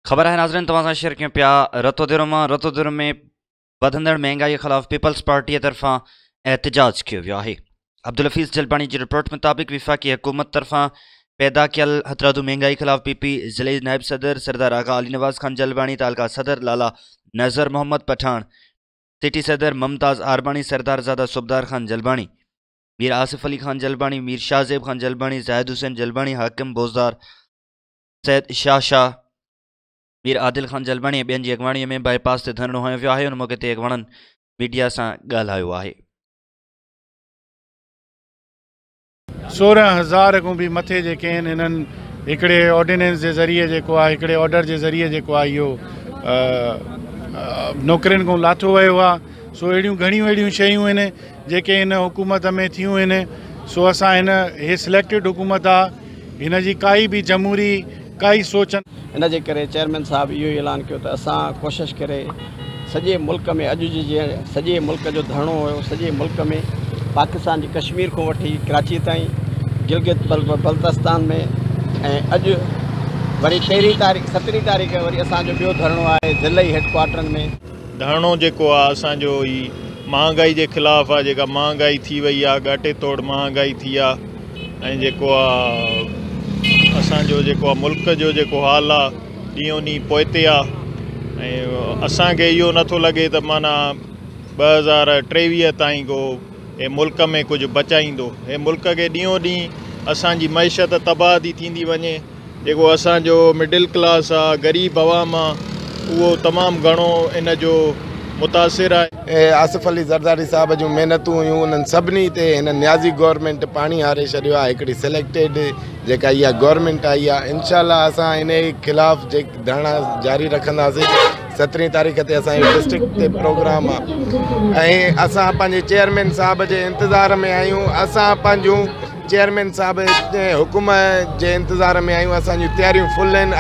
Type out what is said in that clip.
खबर है नाज़रीन तव्हां सां शेयर कयूं पिया रतोदिर में वधंदड़ महंगाई ख़िलाफ़ पीपल्स पार्टी तरफ़ां एहतजाज कियो वियो आहे। अब्दुल हफ़ीज़ जलबानी जी रिपोर्ट मुताबिक़ विफ़ाक़ी हुकूमत तरफ़ां पैदा कियल हथरादू महंगाई ख़िलाफ़ पीपी ज़िले नायब सदर सरदार आगा अली नवाज़ खान जलबानी, तालका सदर लाला नज़र मोहम्मद पठान, सिटी सदर मुमताज़ आरबानी, सरदारज़ादा सुबदार खान जलबानी, मीर आसिफ अली खान जलबानी, मीर शाहजेब खान जलबानी, जाहिद हुसैन जलबानी, हाकिम बोज़दार, सैद शाह, मीर आदिल खान जलबानी ॿियनि जी अॻवाणीअ में बाईपास ते धरणो हयो वियो आहे। उन मौक़े ते अॻवाणनि मीडिया सां ॻाल्हायो आहे। 16,000 खां भी मथे जेके आहिनि हिननि हिकिड़े ऑर्डिनेंस जे ज़रिए जेको आहे हिकिड़े ऑर्डर जे ज़रिए जेको आहे इहो नौकरियुनि खां लाथो वियो आहे। सो अहिड़ियूं घणियूं अहिड़ियूं शयूं आहिनि जेके हिन हुकूमत में थियूं आहिनि। सो असां हे सिलेक्टेड हुकूमत आहे, हिन जी काई बि जमहूरी काई सोच इन जे करे चेयरमैन साहब इहो ऐलान कियो त असां कोशिशि करे सॼे मुल्क में अॼु जीअं सॼे मुल्क जो धरणो हुयो, सॼे मुल्क में पाकिस्तान जी कश्मीर खां वठी कराची ताईं, गिलगित बल्तिस्तान में, ऐं अॼु वरी 13 तारीख़ 17 तारीख़ वरी असांजो ॿियो धरणो आहे ज़िलई हेडक्वार्टरनि में। धरणो जेको आहे असांजो ई महांगाई जे ख़िलाफ़ु आहे। जेका महांगाई थी वई आहे, ॻाटे तोड़ महांगाई थी आहे, ऐं जेको आहे असांजो जेको आहे मुल्क जो जेको हाल आहे ॾींहों ॾींहुं पोइते आहे। ऐं असांखे इहो नथो लॻे त माना 2023 ताईं को हे मुल्क में कुझु बचाईंदो। हे मुल्क खे ॾींहों ॾींहुं असांजी मईशत तबाह थी थींदी वञे। जेको असांजो मिडिल क्लास आहे, ग़रीब आवाम आहे, उहो तमामु घणो इन जो मुतासिर आहे। आसिफ अली ज़रदारी साहब जूं महिनतूं हुयूं, उन्हनि सभिनी ते हिन न्याज़ी गवर्नमेंट पाणी हारे छॾियो आहे। हिकिड़ी सिलेक्टेड जेका इहा गवर्नमेंट आई आहे, इनशाला असां इन ख़िलाफ़ु धरना जारी रखंदासीं। 17 तारीख़ ते असांजो डिस्ट्रिक्ट ते प्रोग्राम आहे ऐं असां पंहिंजे चेयरमैन साहब जे इंतज़ार में आहियूं। असां पंहिंजूं चेयरमैन साहब जे हुकुम जे इंतज़ार में आहियूं। असांजूं तयारियूं फुल आहिनि।